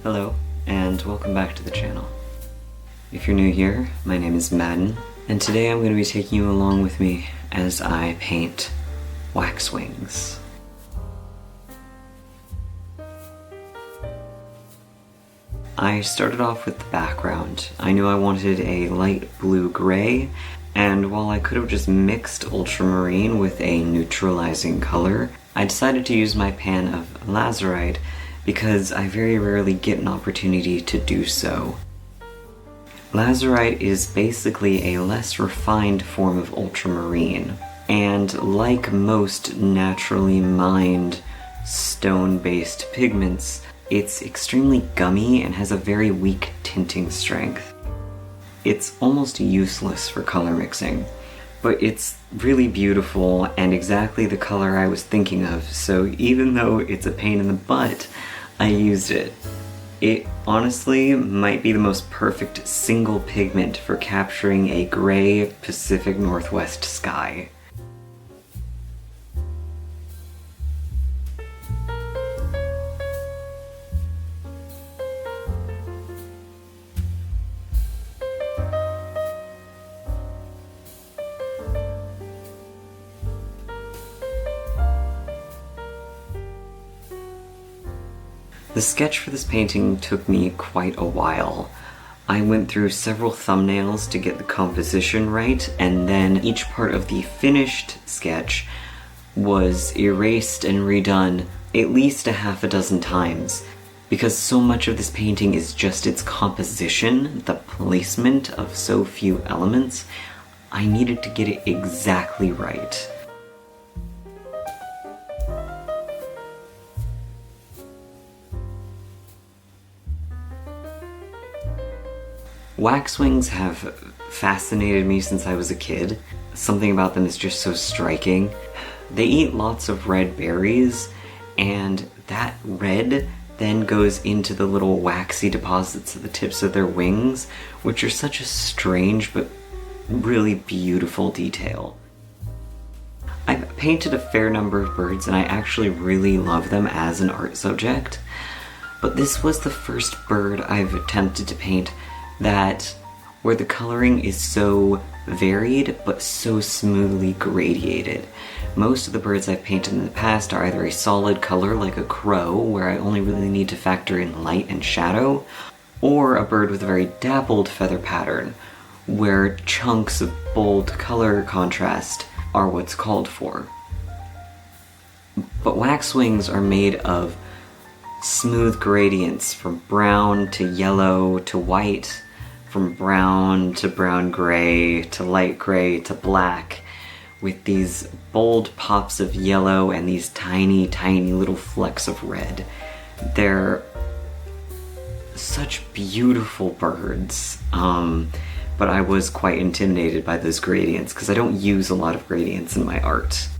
Hello, and welcome back to the channel. If you're new here, my name is Madden, and today I'm going to be taking you along with me as I paint Waxwings. I started off with the background. I knew I wanted a light blue-gray, and while I could have just mixed ultramarine with a neutralizing color, I decided to use my pan of lazurite because I very rarely get an opportunity to do so. Lazurite is basically a less refined form of ultramarine, and like most naturally mined stone-based pigments, it's extremely gummy and has a very weak tinting strength. It's almost useless for color mixing, but it's really beautiful and exactly the color I was thinking of, so even though it's a pain in the butt, I used it. It honestly might be the most perfect single pigment for capturing a gray Pacific Northwest sky. The sketch for this painting took me quite a while. I went through several thumbnails to get the composition right, and then each part of the finished sketch was erased and redone at least a half a dozen times, because so much of this painting is just its composition, the placement of so few elements. I needed to get it exactly right. Waxwings have fascinated me since I was a kid. Something about them is just so striking. They eat lots of red berries, and that red then goes into the little waxy deposits at the tips of their wings, which are such a strange but really beautiful detail. I've painted a fair number of birds, and I actually really love them as an art subject, but this was the first bird I've attempted to paint where the coloring is so varied but so smoothly gradiated. Most of the birds I've painted in the past are either a solid color like a crow, where I only really need to factor in light and shadow, or a bird with a very dappled feather pattern, where chunks of bold color contrast are what's called for. But waxwings are made of smooth gradients from brown to yellow to white, from brown to brown-gray to light gray to black, with these bold pops of yellow and these tiny, tiny little flecks of red. They're such beautiful birds, but I was quite intimidated by those gradients because I don't use a lot of gradients in my art.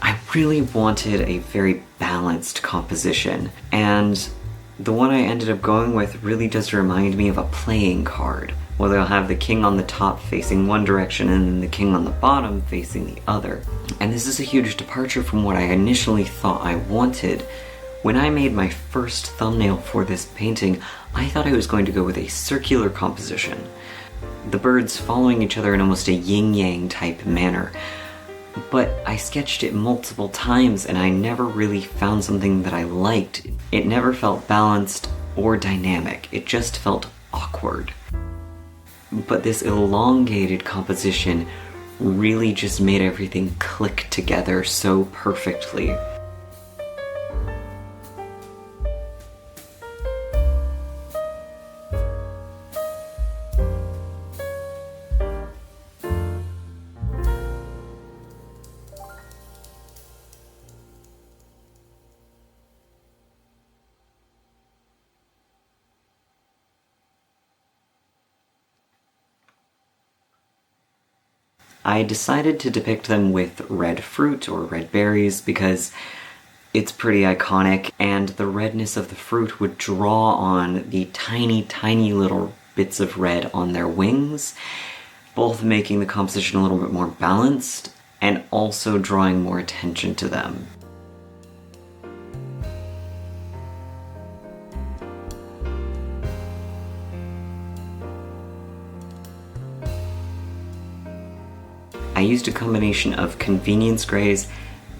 I really wanted a very balanced composition, and the one I ended up going with really does remind me of a playing card, where they'll have the king on the top facing one direction and then the king on the bottom facing the other. And this is a huge departure from what I initially thought I wanted. When I made my first thumbnail for this painting, I thought I was going to go with a circular composition, the birds following each other in almost a yin-yang type manner. But I sketched it multiple times and I never really found something that I liked. It never felt balanced or dynamic, it just felt awkward. But this elongated composition really just made everything click together so perfectly. I decided to depict them with red fruit or red berries because it's pretty iconic, and the redness of the fruit would draw on the tiny, tiny little bits of red on their wings, both making the composition a little bit more balanced and also drawing more attention to them. I used a combination of convenience grays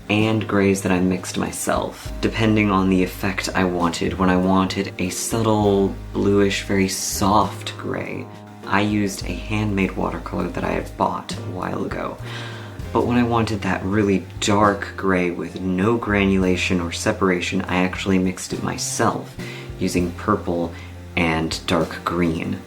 and grays that I mixed myself, depending on the effect I wanted. When I wanted a subtle, bluish, very soft gray, I used a handmade watercolor that I had bought a while ago. But when I wanted that really dark gray with no granulation or separation, I actually mixed it myself, using purple and dark green.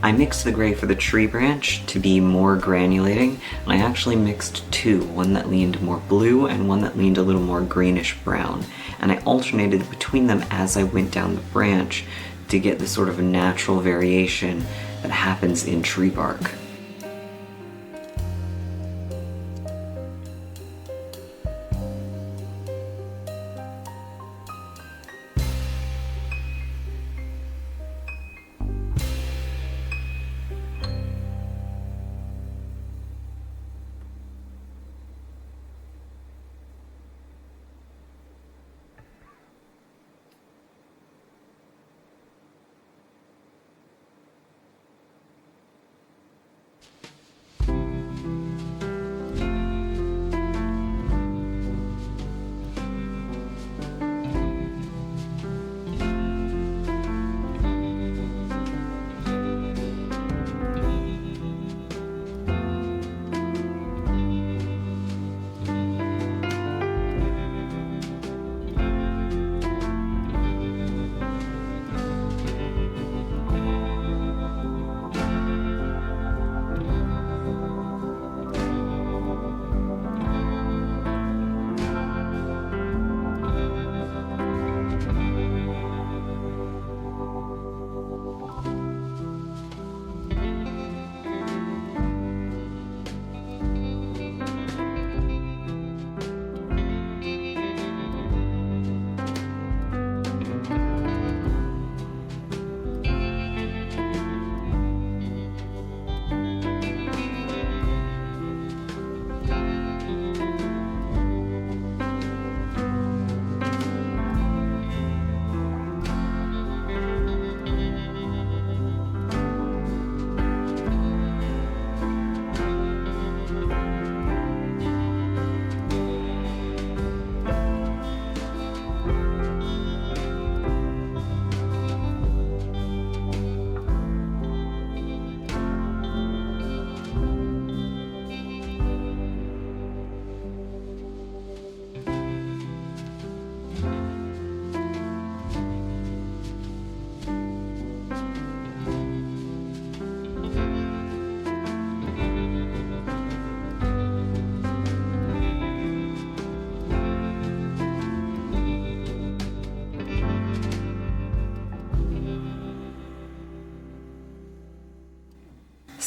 I mixed the gray for the tree branch to be more granulating, and I actually mixed two, one that leaned more blue and one that leaned a little more greenish brown, and I alternated between them as I went down the branch to get the sort of natural variation that happens in tree bark.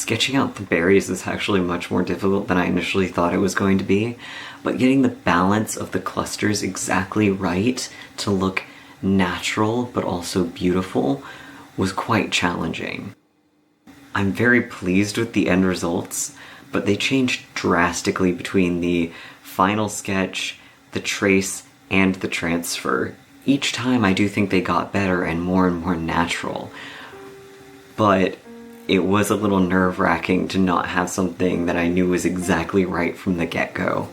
Sketching out the berries is actually much more difficult than I initially thought it was going to be, but getting the balance of the clusters exactly right to look natural but also beautiful was quite challenging. I'm very pleased with the end results, but they changed drastically between the final sketch, the trace, and the transfer. Each time I do think they got better and more natural, but it was a little nerve-wracking to not have something that I knew was exactly right from the get-go.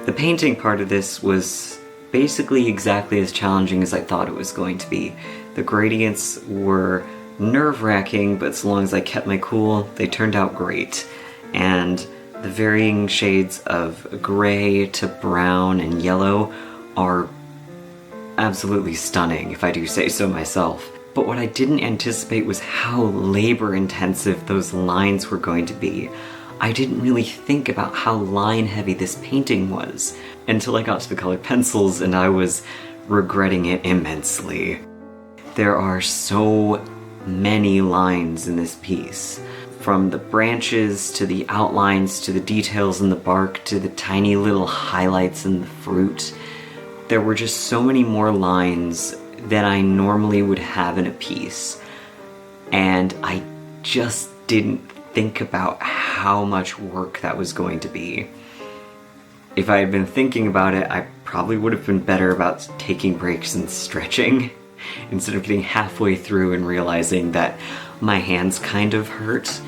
The painting part of this was basically exactly as challenging as I thought it was going to be. The gradients were nerve-wracking, but so long as I kept my cool, they turned out great. And the varying shades of gray to brown and yellow are absolutely stunning, if I do say so myself. But what I didn't anticipate was how labor-intensive those lines were going to be. I didn't really think about how line-heavy this painting was until I got to the colored pencils, and I was regretting it immensely. There are so many lines in this piece. From the branches, to the outlines, to the details in the bark, to the tiny little highlights in the fruit. There were just so many more lines than I normally would have in a piece. And I just didn't think about how much work that was going to be. If I had been thinking about it, I probably would have been better about taking breaks and stretching, instead of getting halfway through and realizing that my hands kind of hurt.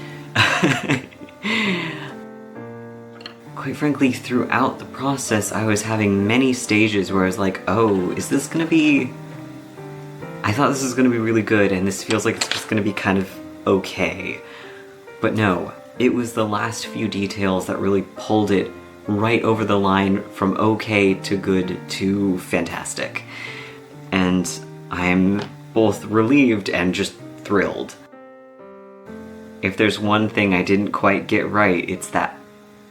Quite frankly, throughout the process, I was having many stages where I was like, oh, is this gonna be... I thought this was gonna be really good, and this feels like it's just gonna be kind of okay. But no, it was the last few details that really pulled it right over the line from okay to good to fantastic. And I'm both relieved and just thrilled. If there's one thing I didn't quite get right, it's that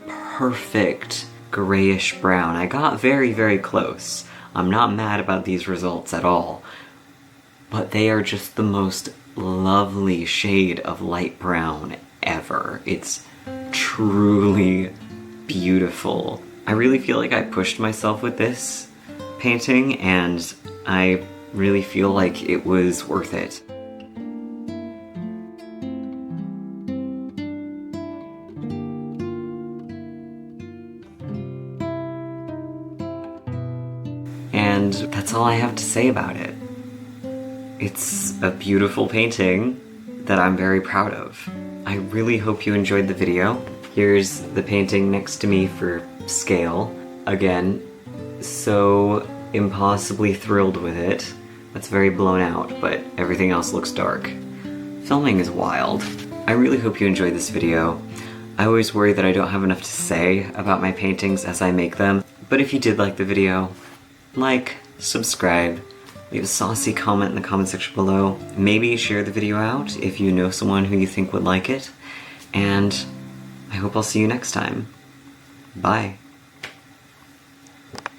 perfect grayish brown. I got very close. I'm not mad about these results at all. But they are just the most lovely shade of light brown ever. It's truly beautiful. I really feel like I pushed myself with this painting, and I really feel like it was worth it. And that's all I have to say about it. It's a beautiful painting that I'm very proud of. I really hope you enjoyed the video. Here's the painting next to me for scale. Again, so impossibly thrilled with it. That's very blown out, but everything else looks dark. Filming is wild. I really hope you enjoyed this video. I always worry that I don't have enough to say about my paintings as I make them, but if you did like the video, like, subscribe, leave a saucy comment in the comment section below. Maybe share the video out if you know someone who you think would like it. And I hope I'll see you next time. Bye.